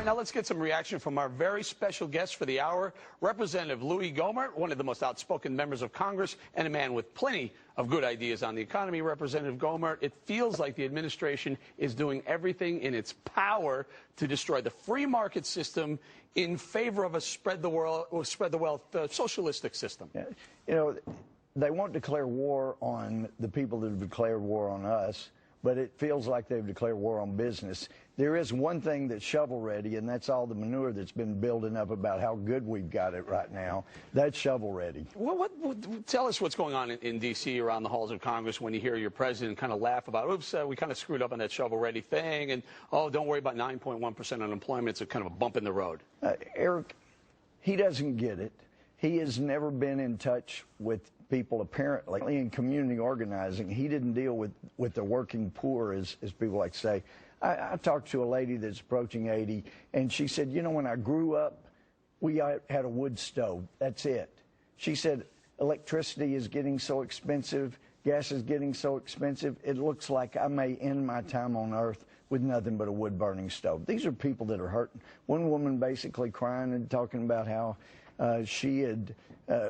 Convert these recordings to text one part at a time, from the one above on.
All right, now let's get some reaction from our very special guest for the hour, Representative Louis Gohmert, one of the most outspoken members of Congress and a man with plenty of good ideas on the economy. Representative Gohmert, it feels like the administration is doing everything in its power to destroy the free market system in favor of a spread the wealth socialistic system. Yeah. You know, they won't declare war on the people that have declared war on us, but it feels like they've declared war on business. There is one thing that's shovel-ready, and that's all the manure that's been building up about how good we've got it right now. That's shovel-ready. Well, tell us what's going on in D.C. around the halls of Congress when you hear your president kind of laugh about, oops, we kind of screwed up on that shovel-ready thing, and, oh, don't worry about 9.1% unemployment. It's a kind of a bump in the road. Eric, he doesn't get it. He has never been in touch with people, apparently, in community organizing. He didn't deal with the working poor, as people like to say. I talked to a lady that's approaching 80, and she said, you know, when I grew up, we had a wood stove. That's it. She said, electricity is getting so expensive, gas is getting so expensive, it looks like I may end my time on Earth with nothing but a wood-burning stove. These are people that are hurting. One woman basically crying and talking about how she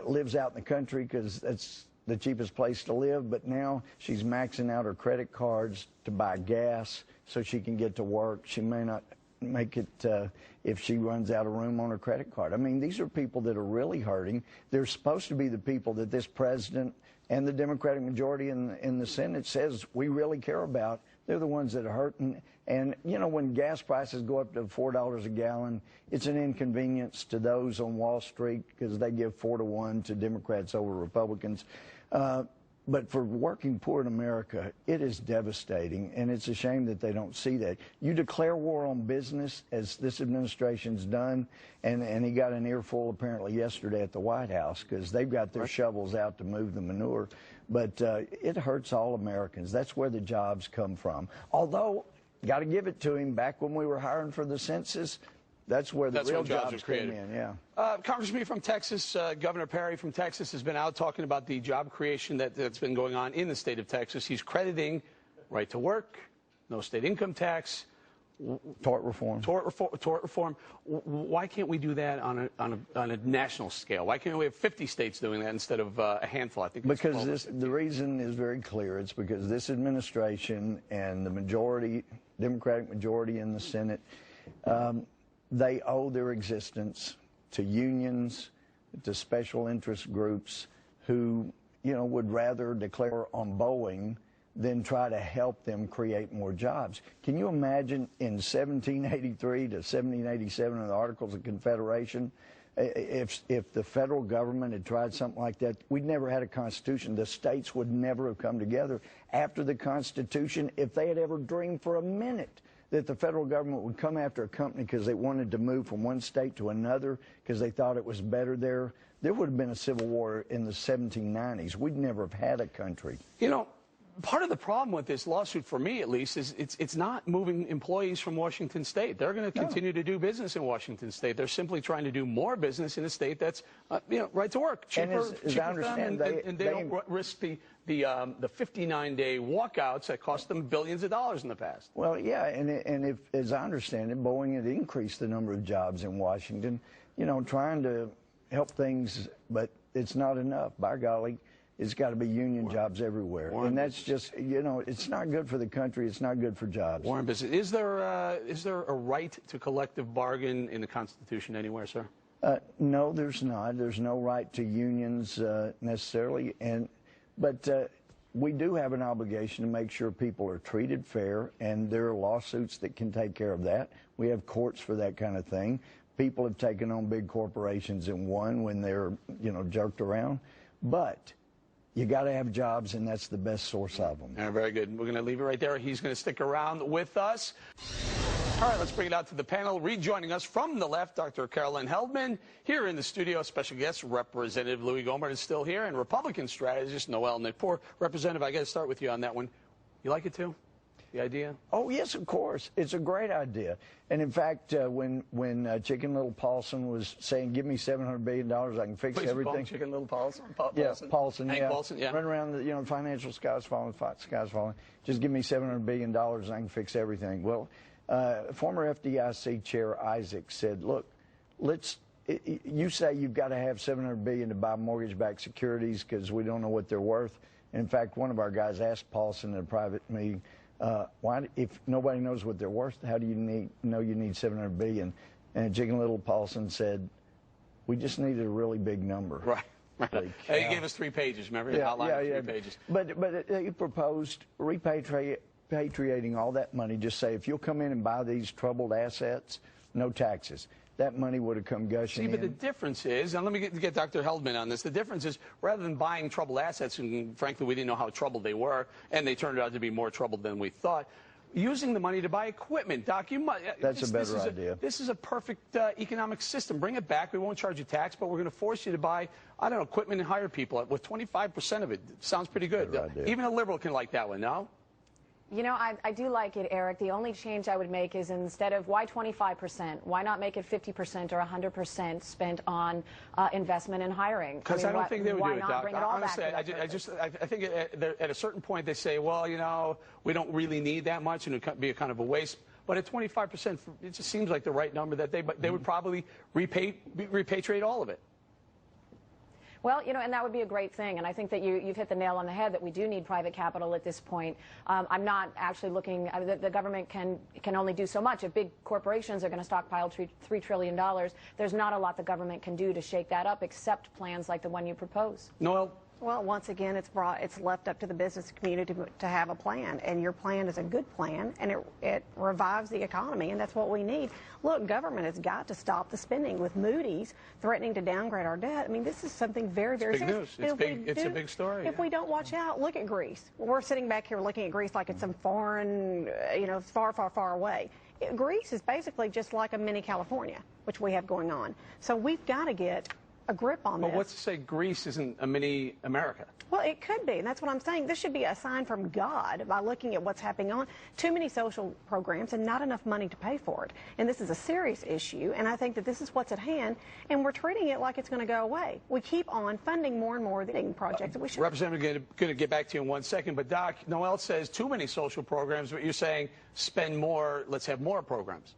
lives out in the country because that's the cheapest place to live, but now she's maxing out her credit cards to buy gas so she can get to work. She may not make it if she runs out of room on her credit card. I mean, these are people that are really hurting. They're supposed to be the people that this president and the Democratic majority in the Senate says we really care about. They're the ones that are hurting. And, you know, when gas prices go up to $4 a gallon, it's an inconvenience to those on Wall Street because they give 4-to-1 to Democrats over Republicans. But for working poor in America, it is devastating, and it's a shame that they don't see that. You declare war on business, as this administration's done, and he got an earful apparently yesterday at the White House because they've got their shovels out to move the manure. But it hurts all Americans. That's where the jobs come from. Although, got to give it to him, back when we were hiring for the census, that's where the real jobs came in, yeah. Congressman from Texas, Governor Perry from Texas has been out talking about the job creation that's been going on in the state of Texas. He's crediting right to work, no state income tax, tort reform. Tort reform. Why can't we do that on a national scale? Why can't we have 50 states doing that instead of a handful? I think because the reason is very clear. It's because this administration and the majority, Democratic majority in the Senate, they owe their existence to unions, to special interest groups who, you know, would rather declare on Bolling than try to help them create more jobs. Can you imagine in 1783 to 1787 in the Articles of Confederation, if the federal government had tried something like that, we'd never had a Constitution. The states would never have come together. After the Constitution, if they had ever dreamed for a minute that the federal government would come after a company because they wanted to move from one state to another because they thought it was better there, there would have been a civil war in the 1790s. We'd never have had a country. You know, part of the problem with this lawsuit, for me at least, is it's not moving employees from Washington State. They're going to continue to do business in Washington State. They're simply trying to do more business in a state that's, you know, right to work, cheaper, as I understand, and they don't risk the 59-day walkouts that cost them billions of dollars in the past. Well, yeah, and if, as I understand it, Boeing had increased the number of jobs in Washington, you know, trying to help things, but it's not enough. By golly, it's got to be union jobs everywhere. And that's just, you know, it's not good for the country. It's not good for jobs. War and business. Is there a right to collective bargain in the Constitution anywhere, sir? No, there's not. There's no right to unions necessarily. But we do have an obligation to make sure people are treated fair, and there are lawsuits that can take care of that. We have courts for that kind of thing. People have taken on big corporations and won when they're, you know, jerked around. But you got to have jobs, and that's the best source of them. Very good. We're going to leave it right there. He's going to stick around with us. All right, let's bring it out to the panel. Rejoining us from the left, Dr. Carolyn Heldman. Here in the studio, special guest, Representative Louis Gohmert is still here, and Republican strategist Noel Nickpour. Representative, I got to start with you on that one. You like it too? The idea? Oh, yes, of course. It's a great idea. And in fact, when Chicken Little Paulson was saying, give me $700 billion, I can fix everything. Chicken Little Paulson? Yeah, Paulson, Hank Paulson, yeah. Run around, the, you know, financial sky's falling. Just give me $700 billion and I can fix everything. Well, Former FDIC Chair Isaac said, look, you say you've got to have $700 billion to buy mortgage-backed securities because we don't know what they're worth. In fact, one of our guys asked Paulson in a private meeting, why, if nobody knows what they're worth, how do you know you need $700 billion? And Chicken Little Paulson said, we just needed a really big number. Right. He gave us 3 pages, remember? He outlined 3 pages. But he proposed repatriating all that money. Just say, if you'll come in and buy these troubled assets, no taxes. That money would have come gushing in. See, but the difference is, and let me get Dr. Heldman on this, the difference is rather than buying troubled assets, and frankly we didn't know how troubled they were, and they turned out to be more troubled than we thought, using the money to buy equipment. Doc, that's a better idea. This is a perfect economic system. Bring it back. We won't charge you tax, but we're going to force you to buy, I don't know, equipment and hire people with 25% of it. Sounds pretty good. Even a liberal can like that one, no? You know, I do like it, Eric. The only change I would make is instead of why 25%, why not make it 50% or 100% spent on investment and hiring? Because I don't think they would do it, Doc. Honestly, I think at a certain point they say, well, you know, we don't really need that much and it would be a kind of a waste. But at 25%, it just seems like the right number that they would probably repatriate all of it. Well, you know, and that would be a great thing. And I think that you've hit the nail on the head that we do need private capital at this point. I'm not actually looking, the government can only do so much. If big corporations are going to stockpile $3 trillion, there's not a lot the government can do to shake that up except plans like the one you propose. Noel? Well, once again, it's left up to the business community to have a plan, and your plan is a good plan, and it revives the economy, and that's what we need. Look, government has got to stop the spending. With Moody's threatening to downgrade our debt, I mean, this is something very, very serious. It's big news. It's a big story. If we don't watch out, look at Greece. We're sitting back here looking at Greece like it's some foreign, you know, far, far, far away. Greece is basically just like a mini California, which we have going on. So we've got to get a grip on this. But what's to say Greece isn't a mini America? Well, it could be, and that's what I'm saying. This should be a sign from God by looking at what's happening on. Too many social programs and not enough money to pay for it. And this is a serious issue, and I think that this is what's at hand, and we're treating it like it's going to go away. We keep on funding more and more of the projects that we should. Representative, going to get back to you in 1 second, but Doc, Noel says too many social programs, but you're saying spend more, let's have more programs.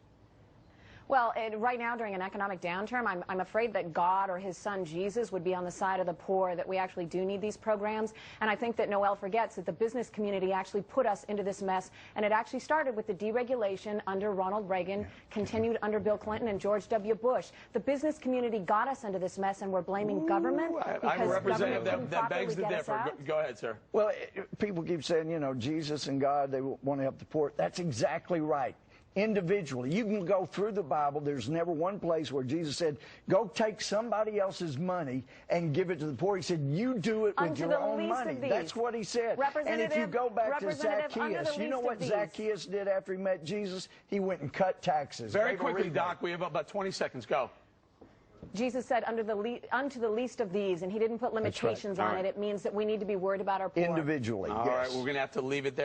Well, right now during an economic downturn, I'm afraid that God or his son Jesus would be on the side of the poor, that we actually do need these programs. And I think that Noel forgets that the business community actually put us into this mess. And it actually started with the deregulation under Ronald Reagan, continued under Bill Clinton and George W. Bush. The business community got us into this mess, and we're blaming government. I'm a representative that begs the differ. Go ahead, sir. Well, people keep saying, you know, Jesus and God, they want to help the poor. That's exactly right. Individually. You can go through the Bible. There's never one place where Jesus said, go take somebody else's money and give it to the poor. He said, you do it with your own money. That's what he said. And if you go back to Zacchaeus, you know what Zacchaeus did after he met Jesus? He went and cut taxes. Very quickly, Doc, we have about 20 seconds. Go. Jesus said, unto the least of these, and he didn't put limitations on it. It means that we need to be worried about our poor. Individually, All right, we're going to have to leave it there.